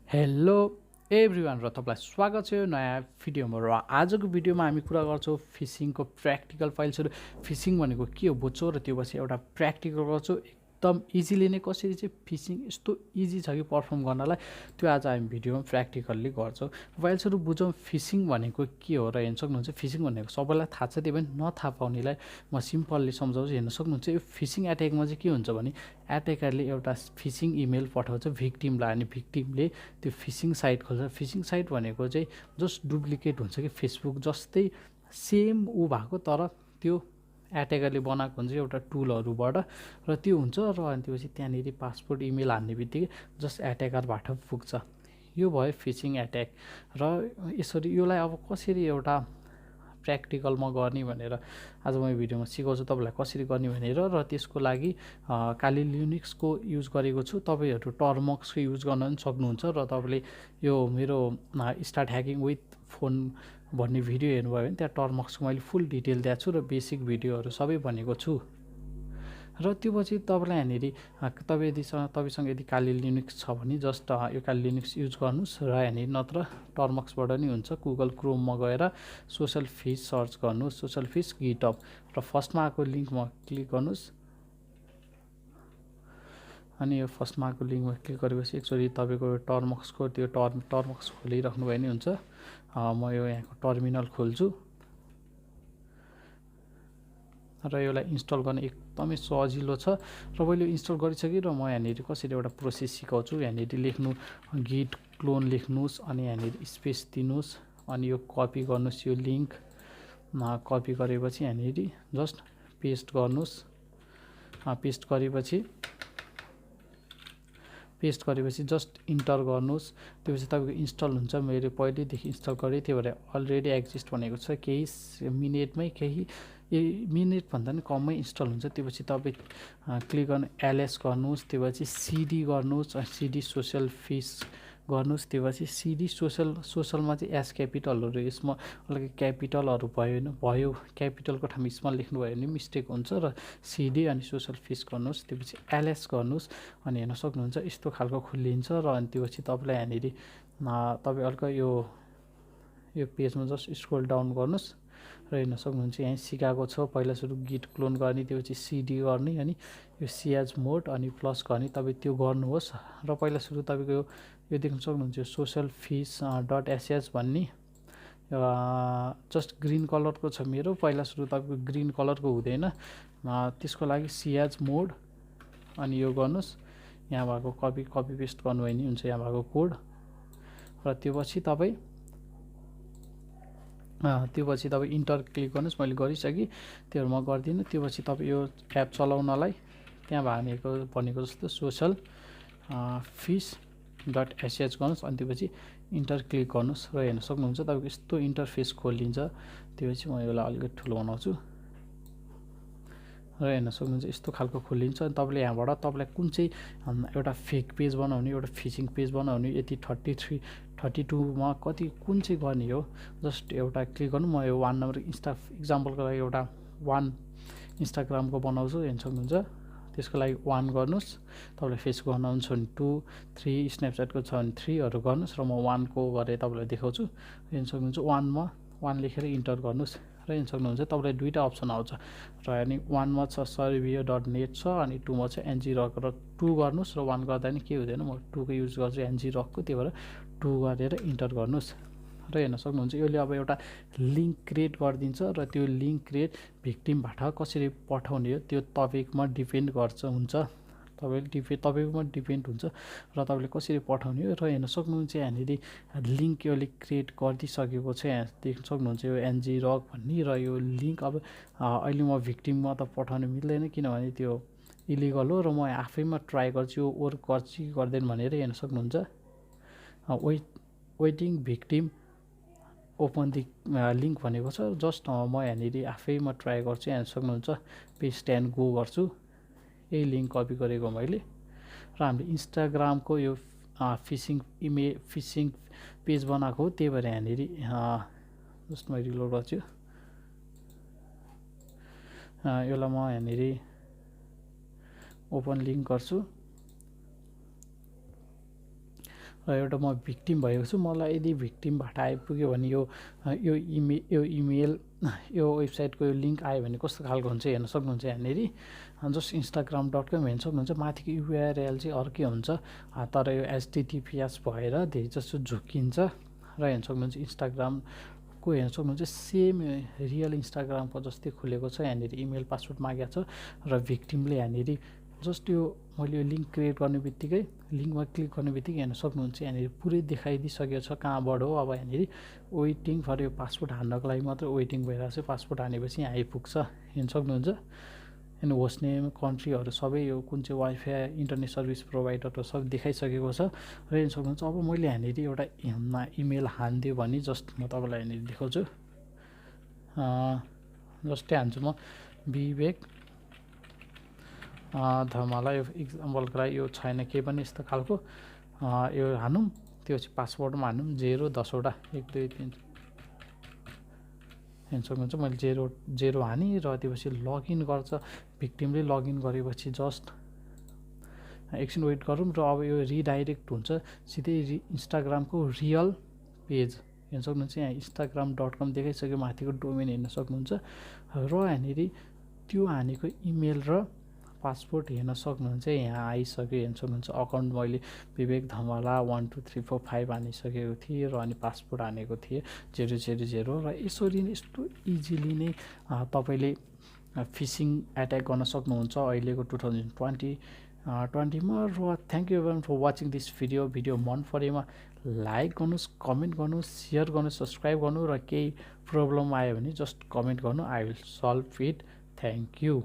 Hello everyone र तपाईलाई स्वागत छ यो नयाँ भिडियोमा र आजको भिडियोमा हामी कुरा गर्छौँ फिशिङको प्र्याक्टिकल फाइल्सहरू फिशिङ भनेको के हो बुझ्छौँ र त्यो पछि एउटा प्र्याक्टिकल गर्छौँ एकदम इजिली नै कसरी चाहिँ फिशिङ यस्तो इजी छ कि पर्फर्म गर्नलाई त्यो आज हामी भिडियोमा प्र्याक्टिकल्ली गर्छौँ फाइल्सहरू बुझौँ फिशिङ भनेको के हो र हेर्न सक्नुहुन्छ फिशिङ भनेको सबैलाई थाहा छ त्यही पनि नथाहा पाउनेलाई म सिम्पल्ली सम्झाउँछु हेर्न सक्नुहुन्छ यो फिशिङ एट्याकमा चाहिँ के हुन्छ भने एट्याकरले एउटा फिशिङ इमेल पठाउँछ भिक्टिमलाई अनि भिक्टिमले त्यो फिशिङ साइट खोल्छ फिशिङ साइट भनेको चाहिँ जस्ट डुप्लिकेट हुन्छ कि फेसबुक जस्तै सेम ऊ भएको तर त्यो एट्याकरले बनाएको हुन्छ एउटा टुलहरूबाट र त्यो हुन्छ र अनि त्यसपछि त्यहाँनिर पासपोर्ट इमेल हान्ने बित्तिकै जस्ट एट्याकरबाट पुग्छ यो भयो फिशिङ एट्याक र यसरी यसलाई अब कसरी एउटा प्र्याक्टिकलमा गर्ने भनेर आज म यो भिडियोमा सिकाउँछु तपाईँलाई कसरी गर्ने भनेर र त्यसको लागि काली लिनक्सको युज गरेको छु तपाईँहरू टर्मक्सको युज गर्न पनि सक्नुहुन्छ र तपाईँले यो मेरो स्टार्ट ह्याकिङ विथ फोन भन्ने भिडियो हेर्नुभयो भने त्यहाँ टर्मक्सको मैले फुल डिटेल दिएको छु र बेसिक भिडियोहरू सबै भनेको छु र त्यो पछि तपाईँलाई यहाँनिर तपाईँसँग यदि काली लिनक्स छ भने जस्ट यो काली लिनक्स युज गर्नुहोस् र यहाँनिर नत्र टर्मक्सबाट नि हुन्छ गुगल क्रोममा गएर सोसल फिस सर्च गर्नुहोस् सोसल फिस गिटअप र फर्स्टमा आएको लिङ्कमा क्लिक गर्नुहोस् अनि यो फर्स्टमा आएको लिङ्कमा क्लिक गरेपछि एकचोटि तपाईँको टर्मक्सको त्यो टर्मक्स खोलिराख्नु भयो नि हुन्छ म यो यहाँको टर्मिनल खोल्छु र यसलाई इन्स्टल गर्ने एकदमै सजिलो छ र मैले इन्स्टल गरिसकेँ र म यहाँनिर कसरी एउटा प्रोसेस सिकाउँछु यहाँनिर लेख्नु गिट क्लोन लेख्नुहोस् अनि यहाँनिर स्पेस दिनुहोस् अनि यो कपी गर्नुहोस् यो लिङ्क कपी गरेपछि यहाँनिर जस्ट पेस्ट गर्नुहोस् पेस्ट गरेपछि जस्ट इन्टर गर्नुहोस् त्यसपछि तपाईँको इन्स्टल हुन्छ मैले पहिल्यैदेखि इन्स्टल गरेँ त्यही भएर अलरेडी एक्जिस्ट भनेको छ केही मिनेटमै केही मिनेटभन्दा पनि कममै इन्स्टल हुन्छ त्योपछि तपाईँ क्लिक गर्नु एलएस गर्नुहोस् त्योपछि सिडी गर्नुहोस् सिडी सोसल फिस गर्नुहोस् त्योपछि सिडी सोसलमा चाहिँ एस क्यापिटलहरू यसमा अलिकति क्यापिटलहरू भयो क्यापिटलको ठाउँमा स्मल लेख्नुभयो भने मिस्टेक हुन्छ र सिडी अनि सोसल फिस गर्नुहोस् त्योपछि एलएस गर्नुहोस् अनि हेर्न सक्नुहुन्छ यस्तो खालको खुलिन्छ र अनि त्योपछि तपाईँलाई यहाँनिर तपाईँ अर्को यो पेजमा जस्ट स्क्रोल डाउन गर्नुहोस् र हेर्न सक्नुहुन्छ यहाँ सिकाएको छ पहिला सुरु गिट क्लोन गर्ने त्योपछि सिडी गर्ने अनि यो सिएच मोड अनि प्लस गर्ने तपाईँ त्यो गर्नुहोस् र पहिला सुरु तपाईँको यो देख्न सक्नुहुन्छ यो सोसल फिस .sh भन्ने जस्ट ग्रिन कलरको छ मेरो पहिला सुरु तपाईँको ग्रिन कलरको हुँदैन त्यसको लागि सिएच मोड अनि यो गर्नुहोस् यहाँ भएको कपी पेस्ट गर्नुभयो भने हुन्छ यहाँ भएको कोड र त्यो पछि तपाईँ इन्टर क्लिक गर्नुहोस् मैले गरिसकेँ त्योहरू म गर्दिनँ त्यो पछि तपाईँ यो एप चलाउनलाई त्यहाँ भनेको जस्तो सोसल फिस .sh गर्नुहोस् अनि त्योपछि इन्टर क्लिक गर्नुहोस् र हेर्न सक्नुहुन्छ तपाईँको यस्तो इन्टरफेस खोलिन्छ त्योपछि म यसलाई अलिकति ठुलो बनाउँछु र हेर्न सक्नुहुन्छ यस्तो खालको खोलिन्छ अनि तपाईँले यहाँबाट तपाईँलाई कुन चाहिँ एउटा फेक पेज बनाउने एउटा फिशिङ पेज बनाउने यति 32मा कति कुन चाहिँ गर्ने हो जस्ट एउटा क्लिक गर्नु म यो 1 नम्बर इक्जाम्पलको लागि एउटा 1 इन्स्टाग्रामको बनाउँछु हेर्न सक्नुहुन्छ त्यसको लागि 1 गर्नुहोस् तपाईँलाई फेसबुक बनाउनु छ भने 2 3 स्न्यापच्याटको छ भने 3हरू गर्नुहोस् र म 1 को गरेर तपाईँलाई देखाउँछु हेर्न सक्नुहुन्छ 1मा 1 लेखेर इन्टर गर्नुहोस् र हेर्न सक्नुहुन्छ तपाईँलाई दुईवटा अप्सन आउँछ र अनि 1मा छ servier.net छ अनि 2मा छ ngrok र 2 गर्नुहोस् र 1 गर्दा नि केही हुँदैन म 2 को युज गर्छु ngrokको त्यही भएर 2 गरेर इन्टर गर्नुहोस् र हेर्न सक्नुहुन्छ यसले अब एउटा लिङ्क क्रिएट गरिदिन्छ र त्यो लिङ्क क्रिएट भिक्टिमबाट कसरी पठाउने हो त्यो तपाईँकोमा डिपेन्ड हुन्छ तपाईँकोमा डिपेन्ड हुन्छ र तपाईँले कसरी पठाउने हो र हेर्न सक्नुहुन्छ यहाँनिर लिङ्क यसले क्रिएट गरिदिइसकेको छ यहाँ देख्न सक्नुहुन्छ यो ngrok भन्ने र यो लिङ्क अब अहिले म भिक्टिममा त पठाउन मिल्दैन किनभने त्यो इलिगल हो र म आफैमा ट्राई गर्छु यो वर्क गर्छु कि गर्दैन भनेर हेर्न सक्नुहुन्छ waiting victim open the link भनेको छ जस्ट म यहाँनिर आफैमा ट्राई गर्छु हेर्न सक्नुहुन्छ पेस्ट एन्ड गो गर्छु यही लिङ्क कपी गरेको मैले र हामीले इन्स्टाग्रामको यो फिशिङ पेज बनाएको हो त्यही भएर यहाँनिर जस्ट म रिलोड गर्छु यसलाई म यहाँनिर ओपन लिङ्क गर्छु र एउटा म भिक्टिम भएको छु। मलाई यदि भिक्टिमबाट आइपुग्यो भने यो इमेल यो वेबसाइटको यो लिङ्क आयो भने कस्तो खालको हुन्छ हेर्न सक्नुहुन्छ। यहाँनिर जस्ट instagram.com हेर्न सक्नुहुन्छ। माथिको URL चाहिँ अर्कै हुन्छ, तर यो HTTPS भएर धेरै जस्तो झुकिन्छ र हेर्न सक्नुहुन्छ। इन्स्टाग्रामको हेर्न सक्नुहुन्छ सेम रियल इन्स्टाग्रामको जस्तै खुलेको छ। यहाँनिर इमेल पासवर्ड मागेको छ र भिक्टिमले यहाँनिर जस्ट यो मैले यो लिङ्क क्रिएट गर्ने बित्तिकै लिङ्कमा क्लिक गर्ने बित्तिकै हेर्न सक्नुहुन्छ यहाँनिर पुरै देखाइदिइसकेको छ कहाँबाट हो। अब यहाँनिर वेटिङ फर यो पासपोर्ट हान्नको लागि मात्र वेटिङ भइरहेको छ। पासपोर्ट हानेपछि यहाँ आइपुग्छ हेर्न सक्नुहुन्छ। अनि होस्ट नेम कन्ट्रीहरू सबै यो कुन चाहिँ वाइफाई इन्टरनेट सर्भिस प्रोभाइडरहरू सब देखाइसकेको छ र हेर्न सक्नुहुन्छ। अब मैले यहाँनिर एउटा इमेल हानिदियो भने जस्ट म तपाईँलाई यहाँनिर देखाउँछु। जस्तै हान्छु म विवेक धमाला। यो इक्जाम्पलको लागि यो छैन केही पनि यस्तो खालको। यो हानौँ, त्यो चाहिँ पासवर्डमा हानौँ 0-10वटा 1 2 3 हेर्न सक्नुहुन्छ। मैले 0 हानेँ र त्योपछि लगइन गर्छ भिक्टिमले। लगइन गरेपछि जस्ट एकछिन वेट गरौँ र अब यो रिडाइरेक्ट हुन्छ सिधै इन्स्टाग्रामको रियल पेज हेर्न सक्नुहुन्छ। यहाँ instagram.com देखाइसक्यो, माथिको डोमेन हेर्न सक्नुहुन्छ र यहाँनिर त्यो हानेको इमेल र पासपोर्ट हेर्न सक्नुहुन्छ। यहाँ आइसक्यो हेर्न सक्नुहुन्छ। अकाउन्ट मैले विवेक धमाला 1 2 3 4 5 हानिसकेको थिएँ र अनि पासपोर्ट हानेको थिएँ 000 र यसरी नै यस्तो इजिली नै तपाईँले फिसिङ एट्याक गर्न सक्नुहुन्छ अहिलेको 2020मा। र thank you everyone for watching this video मन परेमा लाइक गर्नुहोस्, कमेन्ट गर्नुहोस्, सेयर गर्नुहोस्, सब्सक्राइब गर्नु र केही प्रब्लम आयो भने जस्ट कमेन्ट गर्नु। I will solve it. Thank you.